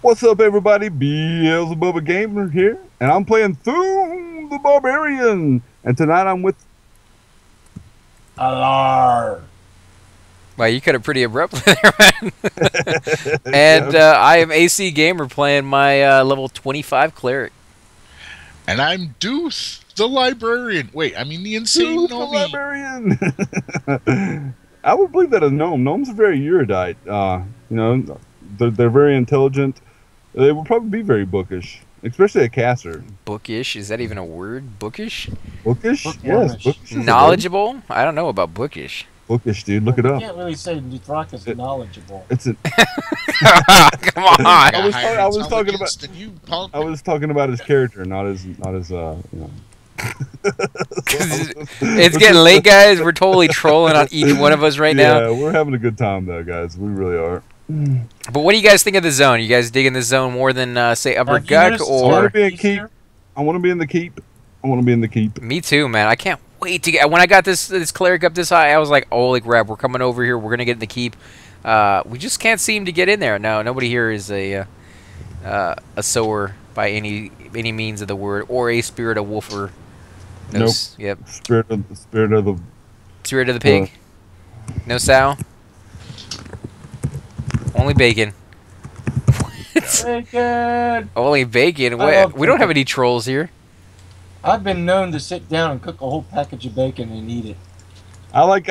What's up, everybody? Beelzebub Gamer here, and I'm playing Thum the Barbarian. And tonight I'm with. Alar. Wow, you cut it pretty abruptly there, man. And I am AC Gamer playing my level 25 Cleric. And I'm Deuce, the librarian. Wait, I mean the insane Thum the Nomi. Librarian. I would believe that a gnome. Gnomes are very erudite. They're very intelligent. They will probably be very bookish, especially a caster. Bookish? Is that even a word? Bookish? Bookish? Bookish. Yes. Bookish is Knowledgeable? I don't know about bookish. bookish, dude. Look it You up. can't really say Dithrak is knowledgeable. It's a. Come on. I was talking about. Than you, punk. I was talking about his character, not his. It's getting late, guys. We're totally trolling on each one of us right now. Yeah, we're having a good time though, guys. We really are. But what do you guys think of the zone? You guys digging the zone more than, say, Upper Have you Guck noticed I want to or... be in keep. I want to be in the keep. I want to be in the keep. Me too, man. I can't wait to get... When I got this Cleric up this high, I was like, holy crap, we're coming over here. We're going to get in the keep. We just can't seem to get in there. No, nobody here is a sower by any means of the word, or a spirit of wolfer. No, Nope. Yep. Spirit of the. Spirit of the pig. No sow. Only bacon. Bacon! Only bacon. I love We don't have bacon. any trolls here. I've been known to sit down and cook a whole package of bacon and eat it. I like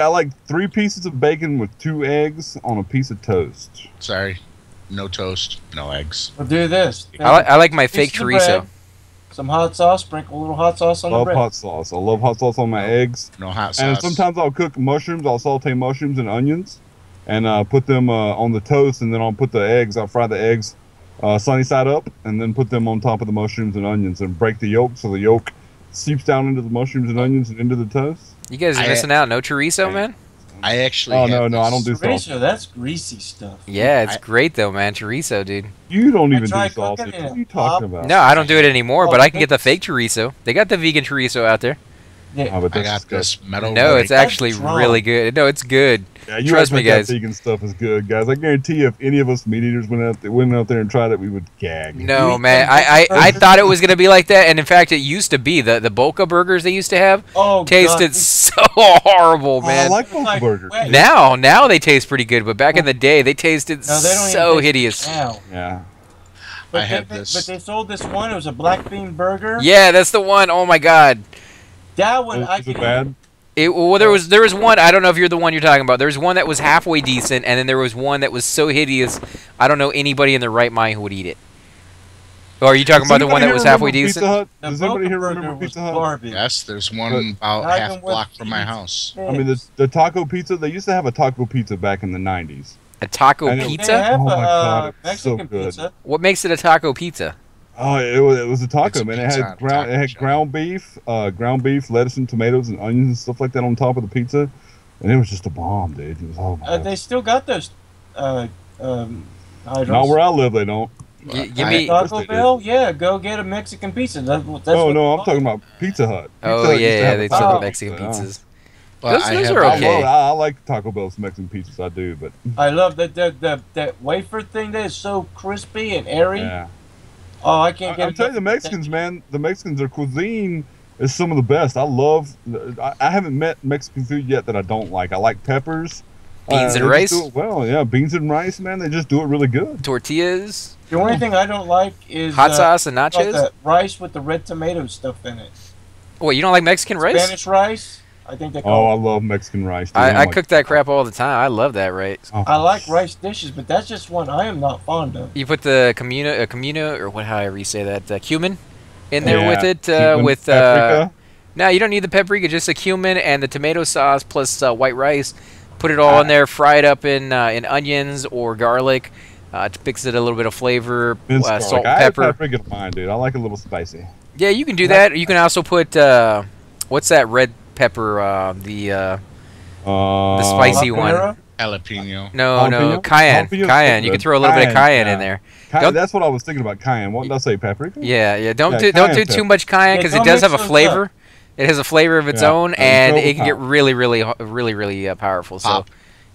3 pieces of bacon with 2 eggs on a piece of toast. Sorry, no toast, no eggs. We'll do this. I like my fake Piece of chorizo. bread, some hot sauce, sprinkle a little hot sauce on the Love bread. hot sauce. I love hot sauce on my eggs. No hot sauce. And sometimes I'll cook mushrooms. I'll saute mushrooms and onions, and put them on the toast, and then I'll put the eggs. I'll fry the eggs sunny side up, and then put them on top of the mushrooms and onions, and break the yolk so the yolk seeps down into the mushrooms and onions and into the toast. You guys are missing out. No chorizo, man? I actually. Oh had no, I this- don't do sauce. Chorizo, that's greasy stuff. Yeah, it's I- great though, man. Chorizo, dude. You don't I even do tried cooking sausage. it What are you up. talking about? No, I don't do it anymore, Oh, but I can get the thanks. fake chorizo. They got the vegan chorizo out there. Yeah. Oh, but I that's got disgusting. this metal. No, rate. it's actually drunk. really good. No, it's good. Yeah, you Trust act like me, guys. That vegan stuff is good, guys. I guarantee you, if any of us meat eaters went out there and tried it, we would gag. No, eat man. them I burgers? thought it was gonna be like that, and in fact, it used to be the Boca burgers they used to have Oh, tasted God. so horrible, Oh, man. I like both Like burgers. wet. Now they taste pretty good, but back in the day they tasted No, they don't so even taste hideous. Now. Yeah. But I they, had they- this- But they sold this one. It was a black bean burger. Yeah, that's the one. Oh my god. That one I Is it could bad? Well, there was one. I don't know if you're the one you're talking about. There was one that was halfway decent, and then there was one that was so hideous. I don't know anybody in their right mind who would eat it. Or are you talking Does about the one anybody that was here halfway remember Pizza decent? Hut? The Does anybody Boca here burger remember was Pizza Hut? garbage. Yes, there's But- one about Not half even block with from my cheese. house. I mean, the taco pizza. They used to have a taco pizza back in the '90s. A taco And it- They pizza? have Oh my God, it's so Mexican good. pizza. What makes it a taco pizza? Oh, it was a taco, It's a man. It pizza had on taco shell. ground beef, lettuce and tomatoes and onions and stuff like that on top of the pizza, and it was just a bomb, dude. It was oh my God. They still got those. Not where I live, they don't. Give me. Taco Yes, they Bell, yeah, go get a Mexican pizza. That's Oh what no, I'm they talking about Pizza Hut. Pizza Oh Hut used to yeah, have they a sell taco the Mexican pizza, pizzas. But Those- I those have are this- okay. I like Taco Bell's Mexican pizzas, I do, but I love that wafer thing that is so crispy and airy. yeah. Oh, I can't get I'm telling you, the Mexicans, man, their cuisine is some of the best. I haven't met Mexican food yet that I don't like. I like peppers. Beans and they just rice? do it well, yeah, beans and rice, man. They just do it really good. Tortillas, The only thing I don't like is hot sauce, and like nachos. the rice with the red tomato stuff in it. What, you don't like Mexican rice? Spanish rice. I think they Oh, call I it. love Mexican rice. Dude. I I'm like, cook that crap all the time. I love that rice. oh, I like rice dishes, but that's just one I am not fond of. You put the comuna, or however you say that, cumin in there yeah, with it, cumin, with paprika. no, you don't need the paprika, just the cumin and the tomato sauce plus white rice. Put it all in there, fry it up in onions or garlic. To mix it a little bit of flavor, Minced salt, garlic. I add pepper. paprika to mine, dude. I like a little spicy. Yeah, you can do that. You can also put what's that red pepper? The spicy one. Habanero? jalapeno. No, Jalapeno? cayenne. Jalapenos Cayenne. so You can good. throw a little bit of cayenne yeah. in there. Don't- That's what I was thinking about cayenne. What did I say? Paprika? Yeah. Don't Yeah, do cayenne too pepper. much cayenne Yeah, because it don't does have mix a those flavor. It has a flavor of its Yeah, own, and and it's it can get overpowered. really powerful. So Pop.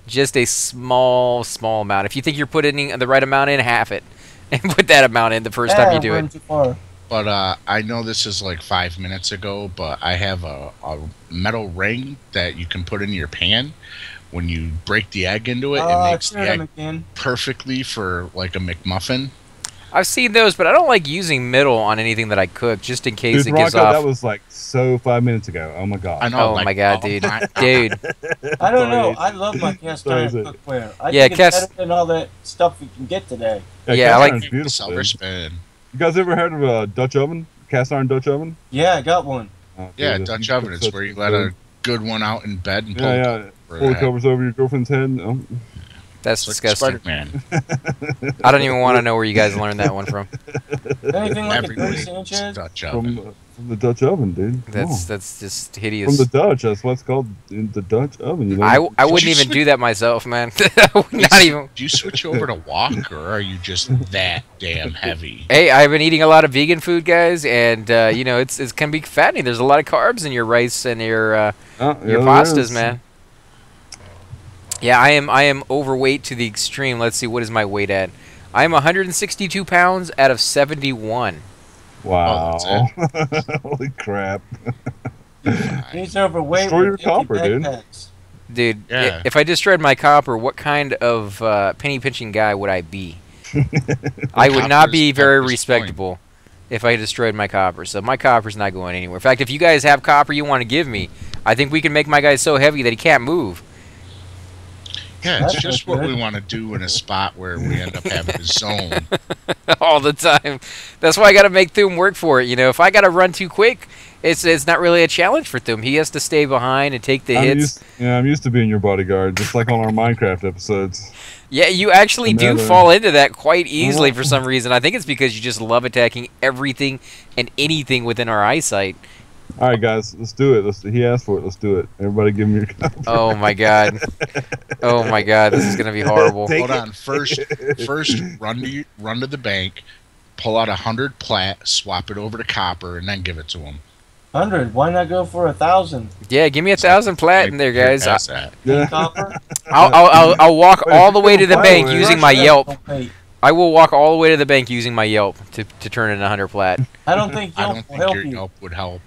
just a small amount. If you think you're putting the right amount in, half it. and put that amount in the first time you do run it. too far. But I know this is like 5 minutes ago, but I have a metal ring that you can put in your pan. When you break the egg into it, it makes the egg perfectly for like a McMuffin. I've seen those, but I don't like using metal on anything that I cook, just in case it gives off. That was like so 5 minutes ago. Oh my god. I know. Oh my god, dude. Dude. I don't know. I love my cast iron cookware. I think it's better than all that stuff you can get today. Yeah, I like beautiful. Silver spoon. You guys ever heard of a Dutch oven? Cast iron Dutch oven? Yeah, I got one. Yeah, Dutch oven. It's where you let a good one out in bed and pull the covers over your girlfriend's head. Oh. That's disgusting. Spider-Man. I don't even want to know where you guys learned that one from. Anything like a Dirty Sanchez? From the Dutch oven, dude. That's just hideous. From the Dutch. That's what's called the Dutch oven. I wouldn't even do that myself, man. Not even. Do you switch over to wok, or are you just that damn heavy? Hey, I've been eating a lot of vegan food, guys, and you know it can be fattening. There's a lot of carbs in your rice and your pastas, man. Yeah, I am overweight to the extreme. Let's see, what is my weight at? I am 162 pounds out of 71. Wow. Oh, holy crap. He's overweight. Destroy your copper, dude. Dude, if I destroyed my copper, what kind of penny pinching guy would I be? I would not be very respectable if I destroyed my copper. So my copper's not going anywhere. In fact, if you guys have copper you want to give me, I think we can make my guy so heavy that he can't move. Yeah, it's just what we want to do in a spot where we end up having a zone. All the time. That's why I got to make Thum work for it. You know, if I got to run too quick, it's not really a challenge for Thum. He has to stay behind and take the hits. I'm used to being your bodyguard, just like on our Minecraft episodes. Yeah, you actually do fall into that quite easily for some reason. I think it's because you just love attacking everything and anything within our eyesight. All right, guys, let's do it. He asked for it. Let's do it. Everybody, give him your copper. Oh my god! Oh my god! This is gonna be horrible. Hold on. First, run to the bank, pull out 100 plat, swap it over to copper, and then give it to him. 100? Why not go for 1,000? Yeah, give me 1,000 plat in there, guys. Copper? I'll walk all the way to the bank using my Yelp. I will walk all the way to the bank using my Yelp to turn in 100 plat. I don't think Yelp will help your you. Yelp would help.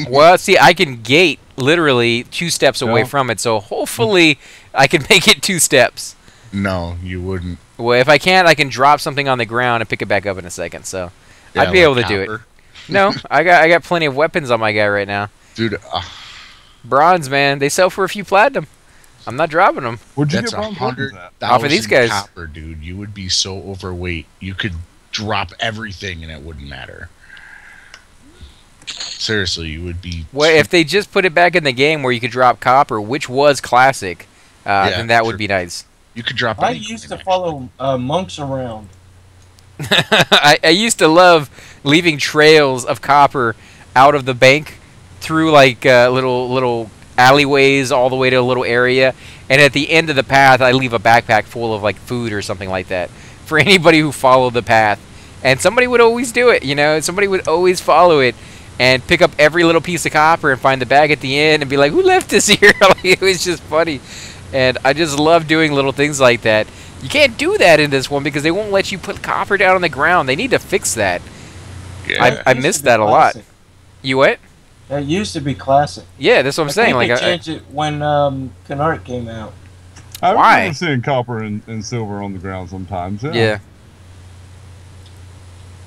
Well, see, I can gate literally 2 steps away from it, so hopefully I can make it 2 steps. No, you wouldn't. Well, if I can't, I can drop something on the ground and pick it back up in a second. So I'd be able to do it. No, I got plenty of weapons on my guy right now. Dude, bronze, man, they sell for a few platinum. I'm not dropping them. Where'd you get bronze off of these guys? Copper, dude, you would be so overweight. You could drop everything and it wouldn't matter. Seriously, you would be. Well, if they just put it back in the game where you could drop copper, which was classic, then that would be nice. You could drop. I used to follow monks around. I used to love leaving trails of copper out of the bank through like little alleyways all the way to a little area, and at the end of the path I leave a backpack full of like food or something like that for anybody who followed the path. And somebody would always do it, you know. Somebody would always follow it and pick up every little piece of copper and find the bag at the end and be like, who left this here? Like, it was just funny. And I just love doing little things like that. You can't do that in this one because they won't let you put copper down on the ground. They need to fix that. Yeah. I missed that a lot. You what? That used to be classic. Yeah, that's what I'm saying. Like they changed it when Cleric came out. I remember seeing copper and silver on the ground sometimes. Yeah.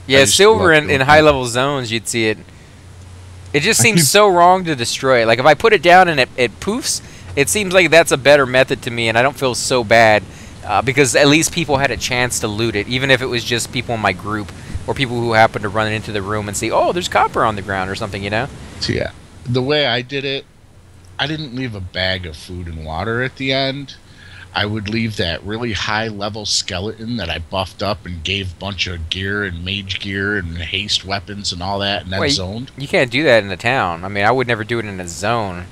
Yeah, silver in high-level zones, you'd see it. It just seems so wrong to destroy it. Like, if I put it down and it poofs, it seems like that's a better method to me, and I don't feel so bad because at least people had a chance to loot it, even if it was just people in my group or people who happened to run into the room and see, oh, there's copper on the ground or something, you know? So, yeah. The way I did it, I didn't leave a bag of food and water at the end. I would leave that really high-level skeleton that I buffed up and gave a bunch of gear and mage gear and haste weapons and all that, and then zoned. You can't do that in a town. I mean, I would never do it in a zone.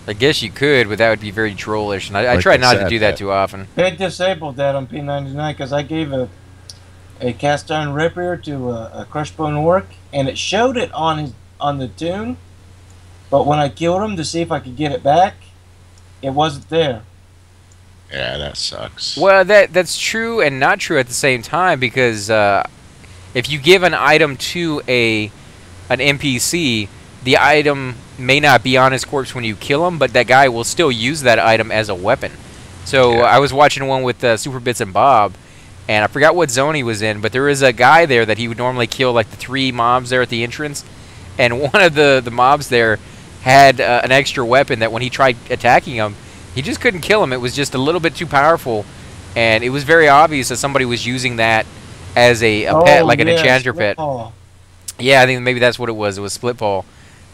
I guess you could, but that would be very trollish, and I try not to do that too often. They disabled that on P99 because I gave a cast iron rapier to a crushbone orc, and it showed it on the tune, but when I killed him to see if I could get it back, it wasn't there. Yeah, that sucks. Well, that's true and not true at the same time, because if you give an item to an NPC, the item may not be on his corpse when you kill him, but that guy will still use that item as a weapon. So Yeah. I was watching one with Super Bits and Bob, and I forgot what zone he was in, but there is a guy there that he would normally kill, like the 3 mobs there at the entrance, and one of the mobs there had an extra weapon that when he tried attacking him, he just couldn't kill him. It was just a little bit too powerful, and it was very obvious that somebody was using that as a pet, like an enchanter pet. Split-paw. Yeah, I think maybe that's what it was. It was split paw.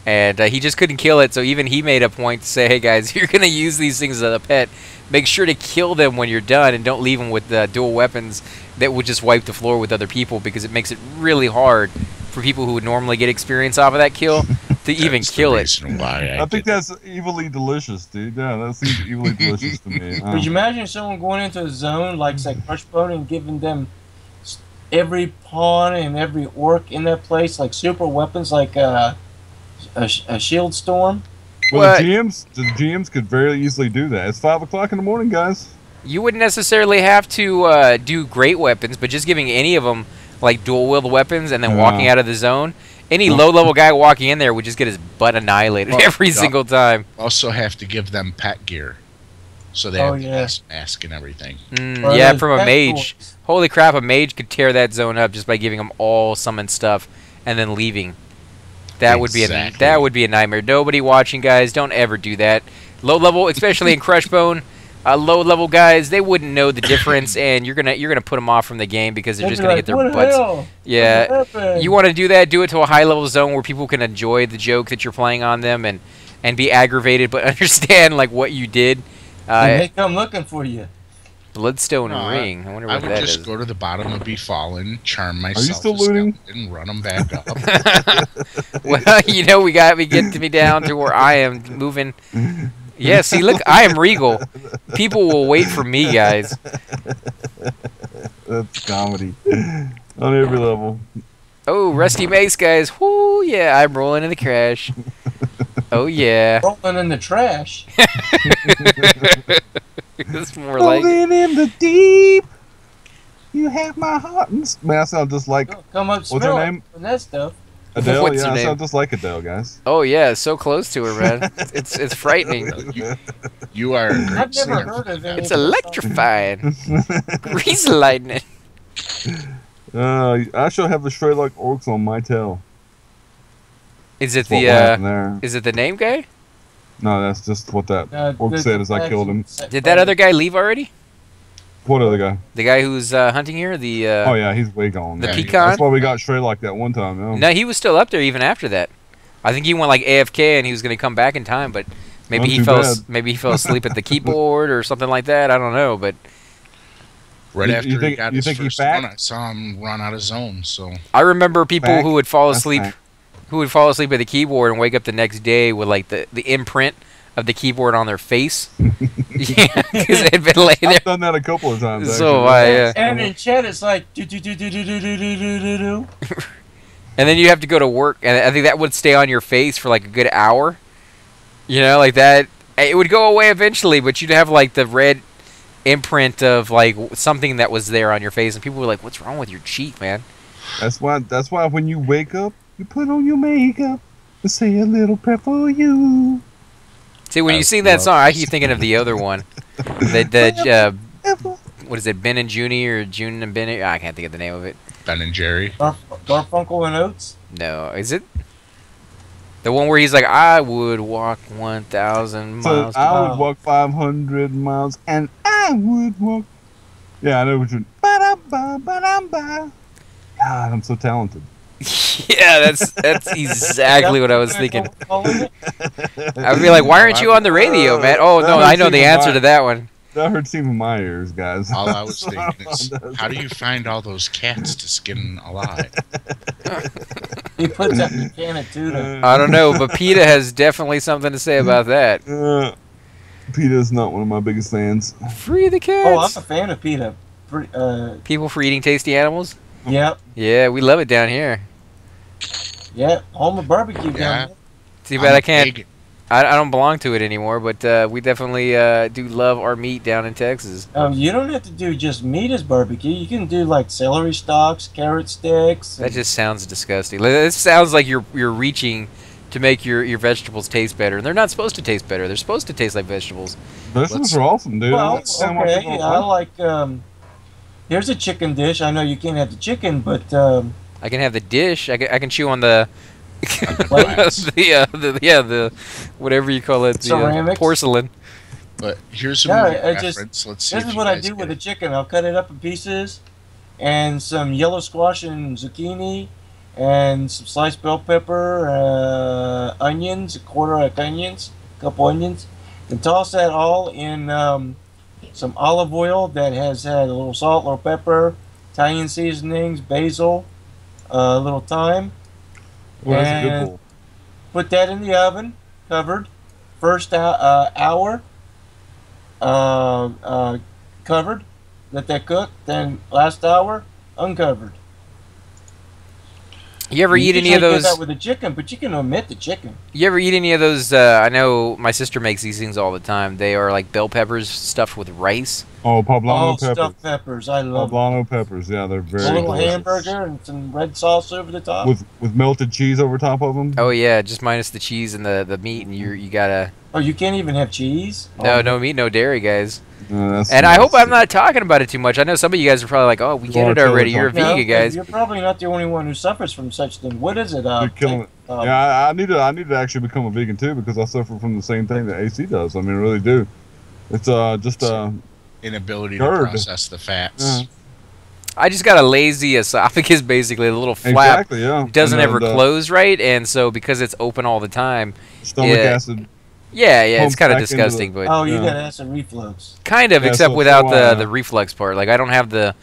And he just couldn't kill it, so even he made a point to say, hey guys, if you're going to use these things as a pet, make sure to kill them when you're done, and don't leave them with dual weapons that would just wipe the floor with other people, because it makes it really hard for people who would normally get experience off of that kill to even That's the kill it. reason why I think that's evilly delicious, dude. Yeah, that seems evilly delicious to me. Could you imagine someone going into a zone like say Crush Bone and giving them every pawn and every orc in that place like super weapons like a shield storm? Well, What? the GMs could very easily do that. It's 5 o'clock in the morning, guys. You wouldn't necessarily have to do great weapons, but just giving any of them like dual-wield weapons and then Yeah. walking out of the zone, any low-level guy walking in there would just get his butt annihilated Well, every yeah. single time. Also have to give them pet gear, so they Oh, have the yeah. mask and everything. Or Yeah, those from a pet mage. boys. Holy crap, a mage could tear that zone up just by giving them all summon stuff and then leaving. That would be Exactly. a nightmare. Nobody watching, guys, don't ever do that. Low level, especially in Crushbone, low level guys, they wouldn't know the difference, and you're gonna put them off from the game because they're They'd just be gonna like, get their "What the butts. hell? Yeah, What happened?" you want to do that? Do it to a high level zone where people can enjoy the joke that you're playing on them and be aggravated, but understand like what you did. And they come looking for you. Bloodstone No, ring. I wonder I what would that just is. go to the bottom of Befallen, charm myself, still a looting? skeleton, and run them back up. Well, you know, we get me down to where I am moving. Yeah, see, look, I am regal. People will wait for me, guys. That's comedy on every level. Oh, Rusty Mace, guys. Whoo, yeah, I'm rolling in the crash. Oh, yeah. Rolling in the trash. It's more like it. Rolling in the deep, you have my heart. Man, I sound just like Come up, What's her smell name? it, and that stuff. Adele. What's Yeah, her I name? sound just like Adele, guys. Oh, yeah, so close to her, man. It's frightening. You are a great I've never singer. heard of any. It's electrifying. Grease lightning. I shall have the straight like orcs on my tail. Is it That's what the will happen there. is it the name guy? No, that's just what that orc said as I killed him. Did that other guy leave already? What other guy? The guy who's hunting here? The Oh yeah, he's way gone. the Yeah, pecan? That's why we got straight like that one time. No, No, he was still up there even after that. I think he went like AFK and he was going to come back in time, but maybe Not he too fell bad. maybe he fell asleep at the keyboard or something like that. I don't know, but Right You after he think- got you his think he first fat? one, I saw him run out of zone. So I remember people Back? who would fall That's asleep back. who would fall asleep at the keyboard and wake up the next day with like the imprint of the keyboard on their face. Yeah, because it had been laying there. I've done that a couple of times. So actually. yeah. And in chat, it's like do do do do do do do do do do do. And then you have to go to work, and I think that would stay on your face for like a good hour. You know, like that. It would go away eventually, but you'd have like the red imprint of like something that was there on your face, and people were like, "What's wrong with your cheek, man?" That's why when you wake up, you put on your makeup and say a little prayer for you. See, when I you sing that love song, I this. keep thinking of the other one. What is it, Ben and Junie or June and Ben? I can't think of the name of it. Ben and Jerry. Garfunkel and Oates. No, is it the one where he's like, "I would walk 1,000 So miles." I Wow. would walk 500 miles, and I would walk. Yeah, I know what you're. Ba-da-ba, ba-da-ba. God, I'm so talented. Yeah, that's exactly what I was thinking. Calling it? I'd be like, "Why aren't you on the radio, man?" Oh no, I know the answer to that one. That hurts even my ears, guys. All I was thinking is, how do you find all those cats to skin alive? He puts out the can of tuna. I don't know, but PETA has definitely something to say about that. PETA's not one of my biggest fans. Free the Oh, I'm cats. a fan of PETA. People for eating tasty animals. Yep, Yeah, we love it down here. yep. Home of barbecue Yeah. down there. Too bad I I'm a can't. pagan. I don't belong to it anymore, but we definitely do love our meat down in Texas. You don't have to do just meat as barbecue. You can do like celery stalks, carrot sticks. That just sounds disgusting. It sounds like you're reaching to make your vegetables taste better, and they're not supposed to taste better. They're supposed to taste like vegetables. Vegetables are awesome, dude. Well, okay. I like. Here's a chicken dish. I know you can't have the chicken, but I can have the dish. I can chew on the the whatever you call it, the porcelain. But here's a movie reference. Let's see. This is what I do with the chicken. I'll cut it up in pieces, and some yellow squash and zucchini, and some sliced bell pepper, onions, a couple onions, and toss that all in some olive oil that has had a little salt, a little pepper, Italian seasonings, basil, a little thyme. Well, that's a good pull. Put that in the oven, covered. First hour, covered. Let that cook. Then last hour, uncovered. You ever eat any of those? Do that with the chicken, but you can omit the chicken. You ever eat any of those? I know my sister makes these things all the time. They are like bell peppers stuffed with rice. Oh, poblano peppers. Stuffed peppers. I love poblano peppers. Yeah, they're very. A little delicious. hamburger and some red sauce over the top. With melted cheese over top of them. Oh yeah, just minus the cheese and the meat, and you gotta. Oh, you can't even have cheese. No meat, no dairy, guys. And I hope I'm not talking about it too much. I know some of you guys are probably like, "Oh, we get it already. You're a vegan, guys." You're probably not the only one who suffers from such thing. What is it? You're killing it. Yeah, I need to actually become a vegan too, because I suffer from the same thing that AC does. I mean, I really do. It's just inability to process the fats. Yeah. I just got a lazy esophagus, basically a little flap. Exactly, yeah. Doesn't ever close right, and so because it's open all the time, stomach acid. Yeah, it's kind of disgusting, but you got acid reflux. Kind of, except without the reflux part. Like I don't have the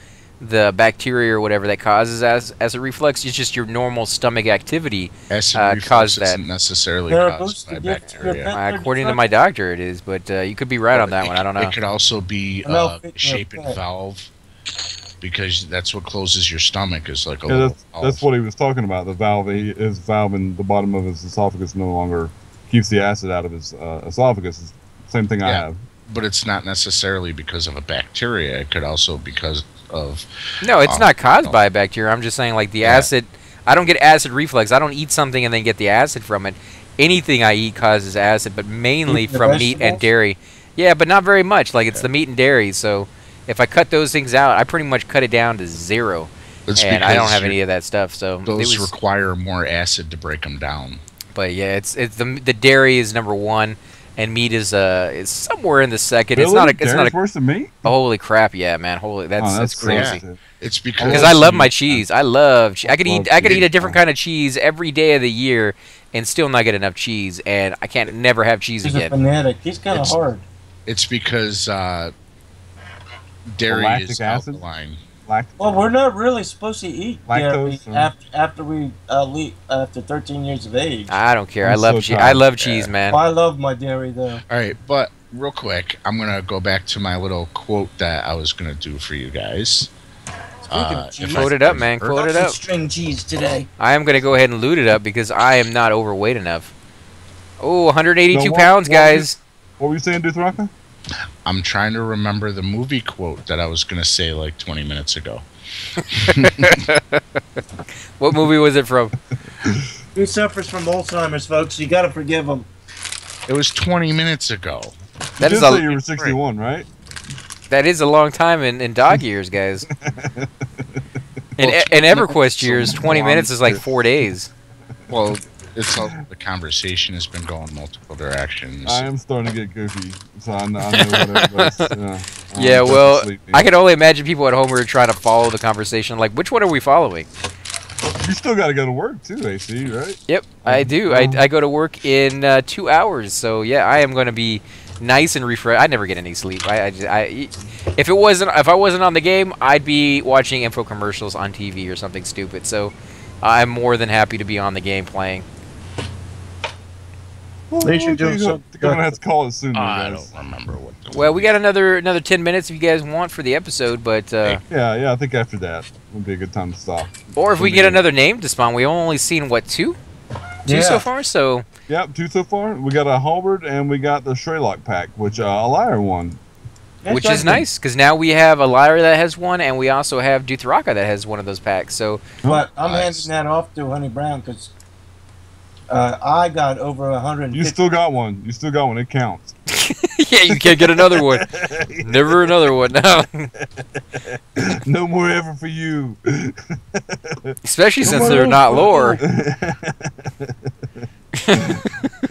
bacteria or whatever that causes acid reflux. It's just your normal stomach activity caused that. Isn't necessarily caused by bacteria. According to my doctor, it is, but you could be right on that one. I don't know. It could also be shape and valve, because that's what closes your stomach. Is like a little valve. That's what he was talking about. The valve, his valve in the bottom of his esophagus no longer keeps the acid out of his esophagus. Same thing I have. But it's not necessarily because of a bacteria. It could also because of... No, it's not caused by a bacteria. I'm just saying, like, the acid... I don't get acid reflux. I don't eat something and then get the acid from it. Anything I eat causes acid, but mainly from meat and dairy. Yeah, but not very much. Like, it's the meat and dairy, so if I cut those things out, I pretty much cut it down to zero. And I don't have any of that stuff, so... Those require more acid to break them down. But yeah, it's the dairy is number one, and meat is somewhere in the second. Really? It's not worse than meat. Holy crap! Yeah, man. Holy, that's crazy. Yeah. It's because I love my cheese. I love. I could eat a different kind of cheese every day of the year, and still not get enough cheese. And I can't never have cheese again. He's a fanatic. He's kind of hard. It's because dairy is alkaline. Well, we're not really supposed to eat dairy after 13 years of age. I don't care. I love cheese. I love cheese, man. Well, I love my dairy, though. All right, but real quick, I'm going to go back to my little quote that I was going to do for you guys. Quote it up, man. Quote it up. String cheese today. I am going to go ahead and loot it up because I am not overweight enough. Oh, 182 pounds, guys. What were you saying, Duthraka? I'm trying to remember the movie quote that I was going to say like 20 minutes ago. What movie was it from? He suffers from Alzheimer's, folks. You got to forgive him. It was 20 minutes ago. You say you were 61, right? That is a long time in dog years, guys. In Everquest years, 20 minutes is like 4 days. Well, the conversation has been going multiple directions. I am starting to get goofy, so I know what everybody's... yeah, well, I can only imagine people at home who are trying to follow the conversation. Like, which one are we following? You still got to go to work, too, AC, right? Yep, I do. I go to work in 2 hours, so yeah, I am going to be nice and refreshed. I never get any sleep. If I wasn't on the game, I'd be watching info commercials on TV or something stupid. So I'm more than happy to be on the game playing. Well, they should do something. They're gonna have to call it soon. I don't remember what. Well, we got another 10 minutes if you guys want for the episode, but yeah, I think after that would be a good time to stop. Or if we get another name to spawn, we've only seen what two so far. So Yep, 2 so far. We got a halberd and we got the Shraylock pack, which a liar won. Which is nice, because now we have a Lyra that has one, and we also have Duthraka that has one of those packs. So, but I'm handing that off to Honey Brown because I got over 150. You still got one. You still got one. It counts. yeah, you can't get another one. Never another one. No. No more ever for you. Especially since they're not lore.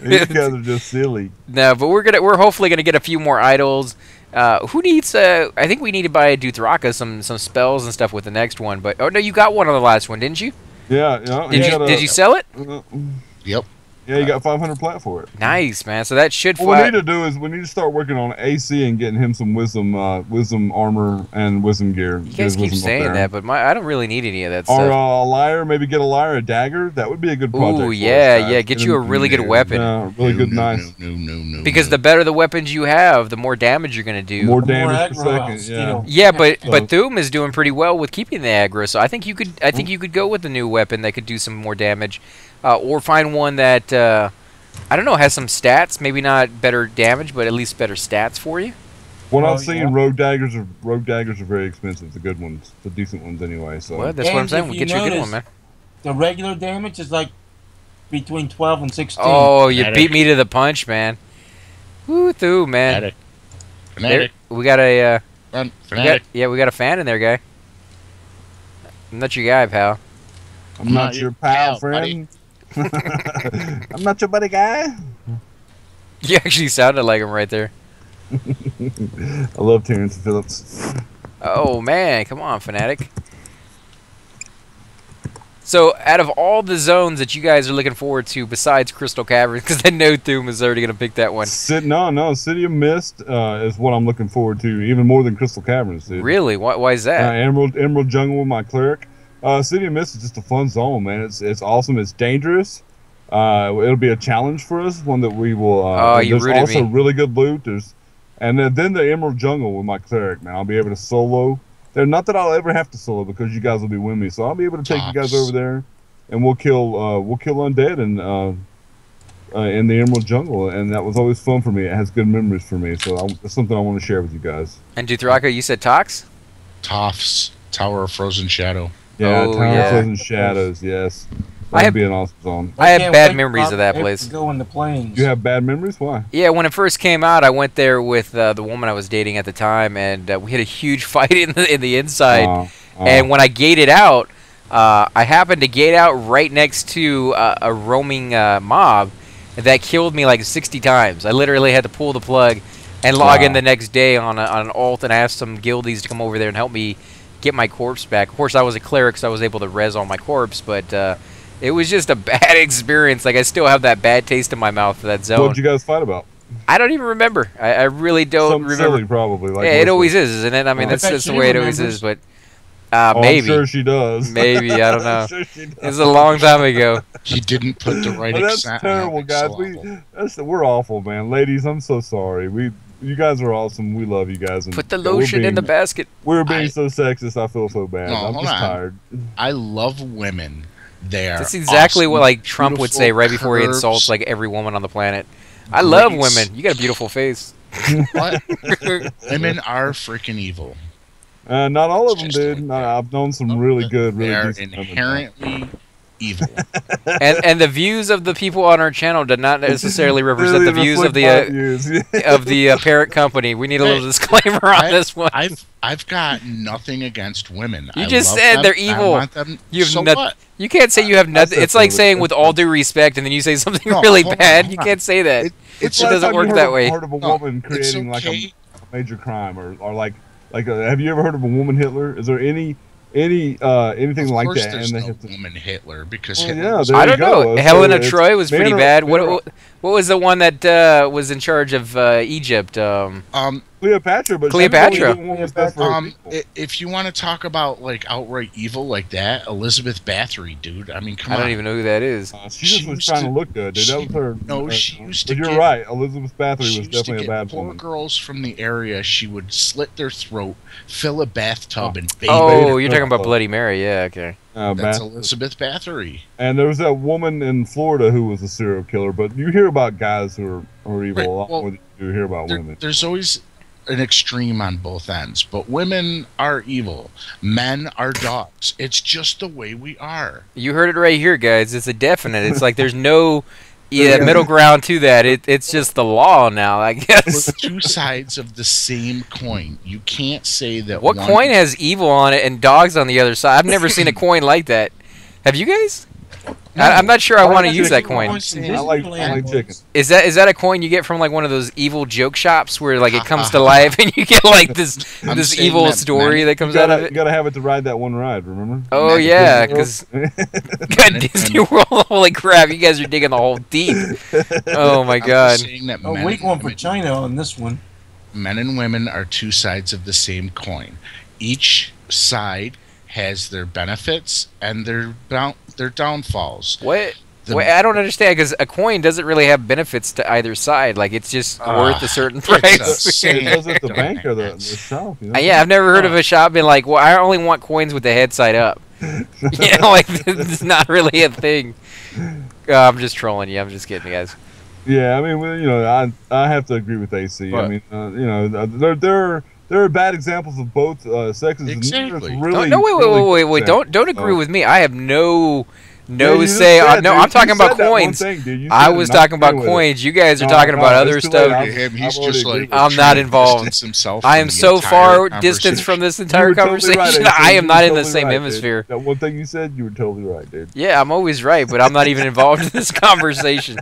These guys are just silly. No, but we're hopefully gonna get a few more idols. Who needs? I think we need to buy a Duthraka some spells and stuff with the next one. But oh no, you got one on the last one, didn't you? Yeah. Did you sell it? Yep. Yeah, you got 500 plat for it. Nice, man. So that should. What we need to do is we need to start working on AC and getting him some wisdom armor and wisdom gear. You guys keep saying that, but I don't really need any of that stuff. Or a lyre, maybe get a lyre, a dagger. That would be a good project. Ooh, yeah. Get you a really good weapon. Really good, nice. No. Because the better the weapons you have, the more damage you're gonna do. More damage per second. Yeah. Yeah, but Thuum is doing pretty well with keeping the aggro. So I think you could go with the new weapon that could do some more damage, or find one that. I don't know, has some stats, maybe not better damage, but at least better stats for you. What I've seen, rogue daggers are very expensive. The good ones, the decent ones anyway. So well, that's what I'm saying. We'll get you a good one, man. The regular damage is like between 12 and 16. Oh, you beat me to the punch, man. Woo, through, man. Fanatic. We got a Fanatic. we got a fan in there, guy. I'm not your guy, pal. I'm not your pal, friend. I'm not your buddy guy. You actually sounded like him right there. I love Terrence Phillips. Oh man, come on, Fanatic. So, out of all the zones that you guys are looking forward to, besides Crystal Caverns, because I know Thuum is already going to pick that one. No, City of Mist is what I'm looking forward to, even more than Crystal Caverns, dude. Really? Why is that? Emerald Jungle with my Cleric. City of Mist is just a fun zone, man. It's awesome. It's dangerous. It'll be a challenge for us, one that we will. You there's also really good loot. And then the Emerald Jungle with my Cleric, man. I'll be able to solo. Not that I'll ever have to solo because you guys will be with me, so I'll be able to take you guys over there, and we'll kill undead in the Emerald Jungle, and that was always fun for me. It has good memories for me, so it's something I want to share with you guys. And Duthraka, you said Tox? Toffs, Tower of Frozen Shadow. Yeah, Tower of Frozen Shadows, yes. That would be an awesome zone. I have bad memories of that place. Go in the plains. You have bad memories? Why? Yeah, when it first came out, I went there with the woman I was dating at the time, and we had a huge fight in the inside. And when I gated out, I happened to gate out right next to a roaming mob that killed me like 60 times. I literally had to pull the plug and log in the next day on an alt and ask some guildies to come over there and help me get my corpse back. Of course, I was a cleric, so I was able to res on my corpse, but it was just a bad experience. Like, I still have that bad taste in my mouth for that zone. What did you guys fight about? I don't even remember. I really don't remember. Silly, probably. Like yeah, it always is, isn't it? I mean, that's the way it always is, but maybe. I'm sure she does. Maybe, I don't know. Sure she does. It's a long time ago. He didn't put the right That's terrible, guys. We're awful, man. Ladies, I'm so sorry. You guys are awesome. We love you guys. And put the lotion in the basket. We're being so sexist. I feel so bad. I'm just tired. I love women. That's exactly awesome, what like Trump would say right before he insults like every woman on the planet. I love women. You got a beautiful face. What? Women are freaking evil. Not all of them, dude. I've known some really good, really decent women. They are inherently evil. And the views of the people on our channel do not necessarily represent the views of the parent company. We need a little disclaimer on this one. I've got nothing against women. You just said they're evil. I want them. What? You can't say you have nothing. It's like saying with all due respect, and then you say something really bad. You can't say that. It doesn't work that way. Heard of a woman creating like a major crime, or like have you ever heard of a woman Hitler? Is there anything like that? There's no woman Hitler because I don't know. Helena Troy was pretty bad. What was the one that was in charge of Egypt? Cleopatra, but Cleopatra. she didn't want what's best for her people. If you want to talk about like outright evil like that, Elizabeth Bathory, dude. I mean, come I on. don't even know who that is. She just was trying to look good, dude. That was her. No, she used to. But you're get, right. Elizabeth Bathory she was used to definitely a get bad poor woman. girls from the area. She would slit their throat, fill a bathtub, and bathe. Oh, you're talking about Bloody Mary. Yeah, okay. That's Elizabeth Bathory. And there was that woman in Florida who was a serial killer. But you hear about guys who are evil a lot more than you hear about women. There's always an extreme on both ends, but women are evil. Men are dogs. It's just the way we are. You heard it right here, guys. It's a definite. It's like there's no middle ground to that. It's just the law now, I guess. We're two sides of the same coin. You can't say that. What coin has evil on it and dogs on the other side? I've never seen a coin like that. Have you guys? No. I'm not sure I want to use that coin. I like chicken. Is that a coin you get from like one of those evil joke shops where like it comes to life and you get like this evil that story that comes out of You it? gotta have it to ride that one ride. Remember? Oh yeah, because Disney World. Holy crap, you guys are digging the hole deep. Oh my god. A weak one for China on this one. Men and women are two sides of the same coin. Each side has their benefits and their downfalls. What? Wait, I don't understand because a coin doesn't really have benefits to either side. Like it's just worth a certain price. It does at the bank or the shop. You know? Yeah, I've never heard of a shop being like, well, I only want coins with the head side up. You know, like it's not really a thing. I'm just trolling you. I'm just kidding, guys. Yeah, I mean, you know, I have to agree with AC. What? I mean, you know, there are bad examples of both sexes. Exactly. Wait. Don't agree with me. I have no you say. said, No, dude, I'm talking you about said that one coins. thing, dude. You I said was not talking about agreeing with it. coins. You guys are No, talking about no, other it's too late. stuff. He's I've just already like I'm not involved. Himself I from am the so entire far conversation. distanced from this You entire were totally conversation. right, AC. I am You not were in the totally same right, dude. hemisphere. That one thing you said, you were totally right, dude. Yeah, I'm always right, but I'm not even involved in this conversation.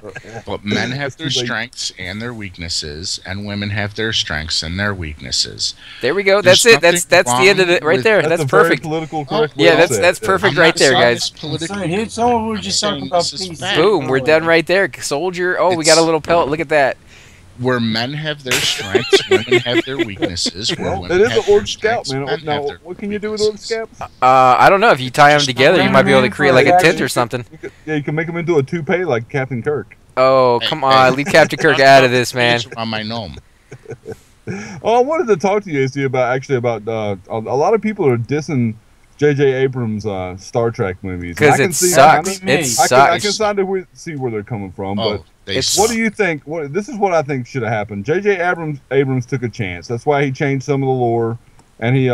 But men have their strengths and their weaknesses, and women have their strengths and their weaknesses. There we go. There's That's it. That's nothing the end of wrong it right with- there. That's That's a very perfect. political correct way Yeah, to that's say that's it. perfect I'm right not there, saying guys. it's politically Someone was I'm just saying talking about this is peace. fact. Boom, we're done right there. Soldier. Oh, we got a little pelt. Look at that. Where men have their strengths, women have their weaknesses. Where Well, women it is have an Orc their Scout, strengths, man. men have Now, their what can you do with Orc weaknesses. Scouts? I don't know. If you tie them Just together, you might be able to create like a tent or something. You can make them into a toupee like Captain Kirk. Oh, come on. Leave Captain Kirk out of this, man. On my gnome. Oh, I wanted to talk to you, AC, about a lot of people are dissing J.J. Abrams' Star Trek movies. And I Because can it see- sucks. I It I can sucks. kind of see where they're coming from, Oh, but they it's- what suck. do you think? This is what I think should have happened. J.J. Abrams took a chance. That's why he changed some of the lore, and he,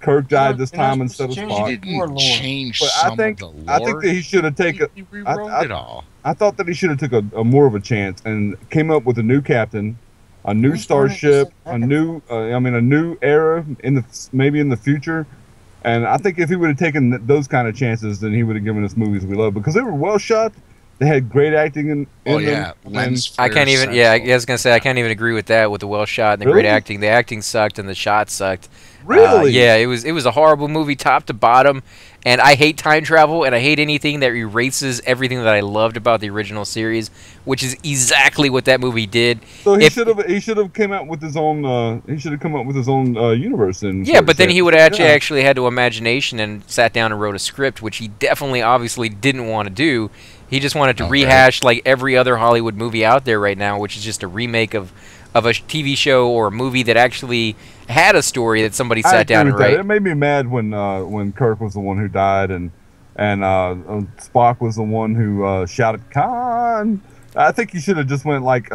Kirk died this time instead of Change Spock. it. He didn't change But some I think of the I lore. think that he should have taken. He rewrote it all. I thought that he should have took a more of a chance and came up with a new captain, a new starship, a new era maybe in the future. And I think if he would have taken those kind of chances, then he would have given us movies we love because they were well shot. They had great acting in Oh them. yeah, and- lens I can't flare even. Yeah, I central. was gonna say I can't even agree with that with the well shot and the Really? great acting. The acting sucked and the shot sucked. Really? Yeah, it was a horrible movie, top to bottom. And I hate time travel, and I hate anything that erases everything that I loved about the original series, which is exactly what that movie did. So If- he should have came out with his own. He should have come up with his own universe. Yeah, but then he would have Yeah. actually had to imagination and sat down and wrote a script, which he definitely, obviously, didn't want to do. He just wanted to Okay. rehash like every other Hollywood movie out there right now, which is just a remake of a TV show or a movie that actually had a story that somebody I sat agree down and with that. wrote. It made me mad when Kirk was the one who died and Spock was the one who shouted Khan. I think he should have just went like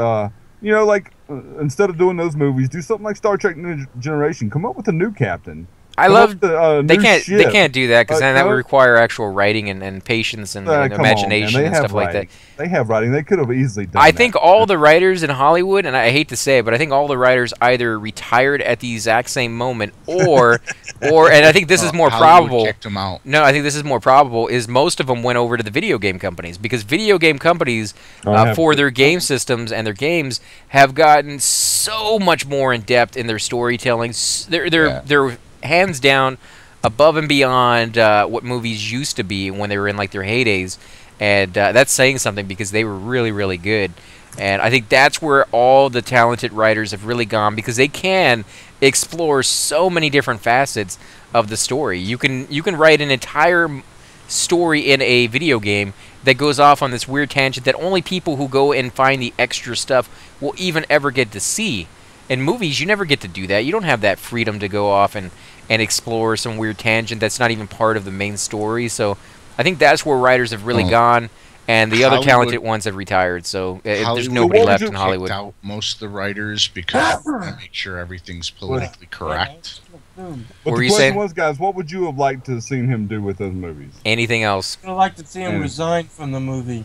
instead of doing those movies, do something like Star Trek New Generation. Come up with a new captain. I Come love up with a they new can't ship. do that because then that would no. require actual writing and patience and Come on, imagination man. They and have stuff like that. writing. They have writing. They could have easily done I that. think all the writers in Hollywood, and I hate to say it, but I think all the writers either retired at the exact same moment, or and I think this is more Hollywood probable. kicked him out. No, I think this is more probable. Is most of them went over to the video game companies because video game companies, have for to. their game systems and their games, have gotten so much more in depth in their storytelling. They're hands down above and beyond what movies used to be when they were in like their heydays, and that's saying something because they were really, really good. And I think that's where all the talented writers have really gone, because they can explore so many different facets of the story. You can write an entire story in a video game that goes off on this weird tangent that only people who go and find the extra stuff will even ever get to see. In movies, you never get to do that. You don't have that freedom to go off and explore some weird tangent that's not even part of the main story. So I think that's where writers have really gone, and the other talented ones have retired. So there's nobody left in Hollywood. Out most of the writers because they want to make sure everything's politically correct. But What were the you question saying? was, guys, what would you have liked to have seen him do with those movies? Anything else? I'd like to see him resign from the movie.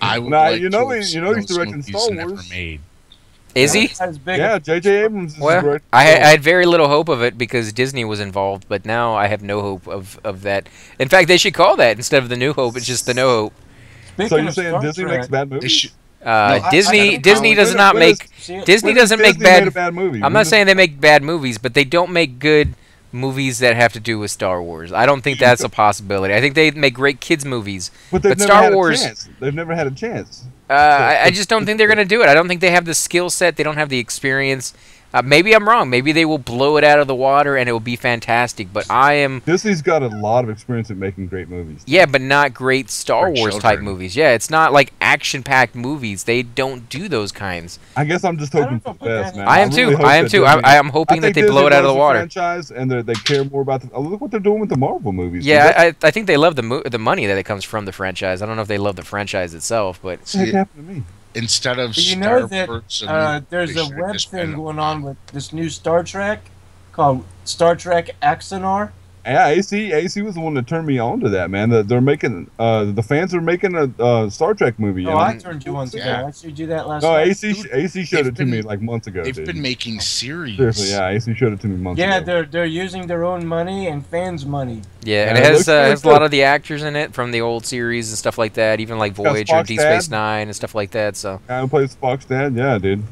I would Nah, like you know to he's have directing seen those Star movies never Wars. made. Is he? As big Yeah, a- J.J. Abrams is Well, directing. I had very little hope of it because Disney was involved, but now I have no hope of that. In fact, they should call that, instead of the New Hope, it's just the No Hope. So Speaking you're of saying Star Disney Trek, makes bad They movies? should, Disney I- does not when is- make see, Disney When doesn't has make Disney made a bad. bad movie? I'm not saying they make bad movies, but they don't make good movies that have to do with Star Wars. I don't think that's a possibility. I think they make great kids movies. But they've but never Star had Wars- a chance. They've never had a chance. I just don't think they're going to do it. I don't think they have the skill set. They don't have the experience. Maybe I'm wrong. Maybe they will blow it out of the water and it will be fantastic. But I am, Disney's got a lot of experience at making great movies. yeah, but not great Star For Wars type children. movies. Yeah, it's not like action-packed movies. They don't do those kinds. I guess I'm just I hoping don't for know the if best, that- man. I am really too. hope I am that too. Disney- I am hoping I that think they blow it Disney out of the loves water. franchise, and they care more about the. Look what they're doing with the Marvel movies. Yeah, I think they love the money that it comes from the franchise. I don't know if they love the franchise itself, but what the heck See, happened to me? instead of Do you Star know that Wars and there's they a should web just thing been- going on with this new Star Trek called Star Trek Axonar? Yeah, AC was the one that turned me on to that, man. That they're making the fans are making a Star Trek movie. Oh, you know? I turned you on to Yeah. that. I showed you that last No, night. AC showed it to me been- like months ago. They've dude. been making series. Seriously, yeah, AC showed it to me months Yeah, ago. they're using their own money and fans' money. yeah, and Yeah, it it has looks pretty has a lot good. of the actors in it from the old series and stuff like that. Even like got Voyager, Spock's Deep Space dad. Nine, and stuff like that. So Guy who plays Spock's dad, yeah, dude.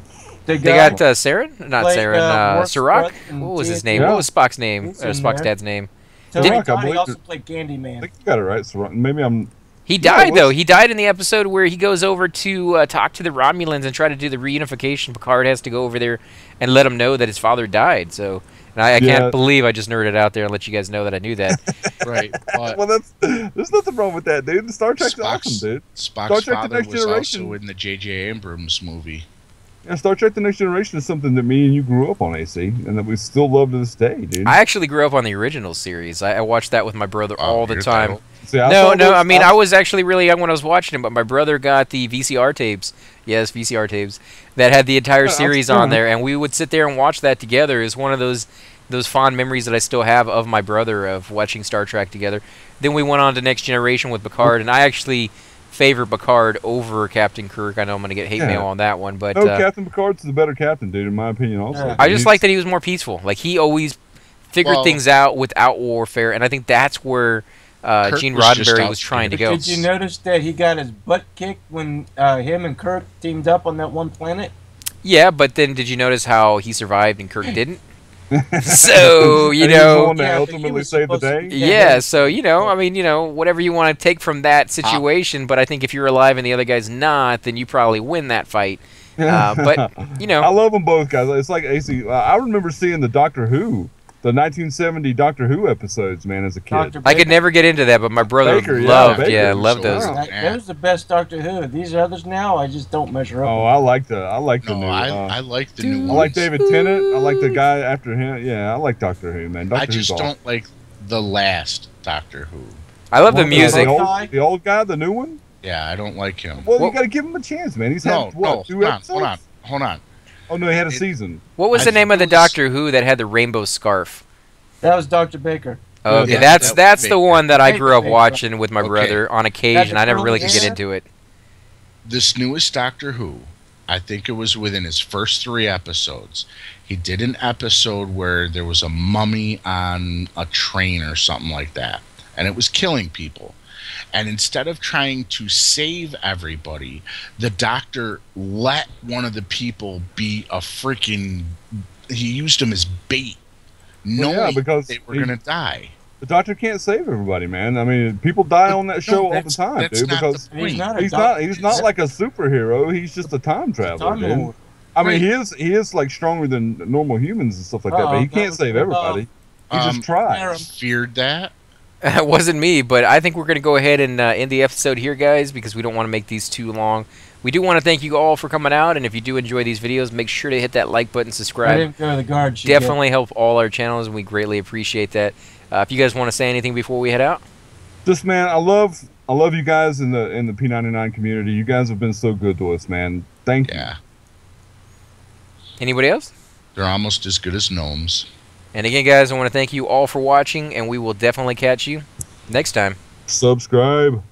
they got Saren, not Like, Saren, Worf Sirach. Scott and What was his TNG. name? Yeah. What was Spock's name? He's in Spock's there. dad's name. Tony Rock, I Todd, he believe also it. played I Candyman. think you got it right. So maybe I'm. He Yeah, died though. what's- He died in the episode where he goes over to talk to the Romulans and try to do the reunification. Picard has to go over there and let him know that his father died. So, and I Yeah. can't believe I just nerded out there and let you guys know that I knew that. Right, but Well, there's nothing wrong with that, dude. The Star Trek's Spock's- awesome, dude. Spock's Star Trek: The father Next was Generation. also in the J.J. Abrams movie. Yeah, Star Trek: The Next Generation is something that me and you grew up on, AC, and that we still love to this day, dude. I actually grew up on the original series. I watched that with my brother all the you're time. title. See, I No, saw no. those- I mean, I was actually really young when I was watching it, but my brother got the VCR tapes. Yes, VCR tapes that had the entire Yeah, series I'm- on there, and we would sit there and watch that together. It's one of those fond memories that I still have of my brother of watching Star Trek together. Then we went on to Next Generation with Picard, and I actually favor Picard over Captain Kirk. I know I'm going to get hate Yeah. mail on that one, but No, Captain Picard's the better captain, dude, in my opinion. Also, Yeah. I just He's- like that he was more peaceful. Like he always figured Well- things out without warfare, and I think that's where Kirk Gene was just Roddenberry out was trying to there. go. Did you notice that he got his butt kicked when him and Kirk teamed up on that one planet? Yeah, but then did you notice how he survived and Kirk didn't? So, you And he was the know, one that Yeah, but he ultimately was saved the supposed to day. be- yeah, so, you know, I mean, you know, whatever you want to take from that situation, but I think if you're alive and the other guy's not, then you probably win that fight. But, you know. I love them both, guys. It's like AC. I remember seeing the Doctor Who, the 1970 Doctor Who episodes, man, as a kid. Dr. I could never get into that, but my brother Baker, yeah, loved, Baker yeah, was loved so those. wow. Those the best Doctor Who. These others now, I just don't measure up. Oh, I like the No, new. I like the new I ones. like David Tennant. I like the guy after him. Yeah, I like Doctor Who, man. Doctor I just Who's awesome. don't like the last Doctor Who. I love the What, music. The old guy, the new one. Yeah, I don't like him. Well, What- you got to give him a chance, man. He's No, had what, no, 2 hold on, episodes? hold on. Oh no, he had a It- season. What was I the name of the think it was- Doctor Who that had the rainbow scarf? That was Dr. Baker. Oh, okay, Yeah, that's that was the Baker. one that I grew up Baker. watching with my Okay. brother on occasion. I never really could get into it. This newest Doctor Who, I think it was within his first 3 episodes. He did an episode where there was a mummy on a train or something like that, and it was killing people. And instead of trying to save everybody, the doctor let one of the people be a freaking. He used him as bait, knowing because they were he- going to die. The doctor can't save everybody, man. I mean, people die on that show all the time, that's dude. not Because the point. he's not like a superhero. He's just a time traveler, Time dude. lord. I mean, he is like stronger than normal humans and stuff like that, but he can't save everybody. He just tries. Feared that. It wasn't me, but I think we're going to go ahead and end the episode here, guys, because we don't want to make these too long. We do want to thank you all for coming out, and if you do enjoy these videos, make sure to hit that like button, I subscribe. didn't go to the guard. Definitely help all our channels, and we greatly appreciate that. If you guys want to say anything before we head out? Just, man, I love you guys in the P99 community. You guys have been so good to us, man. Thank you. Yeah. Anybody else? They're almost as good as gnomes. And again, guys, I want to thank you all for watching, and we will definitely catch you next time. Subscribe.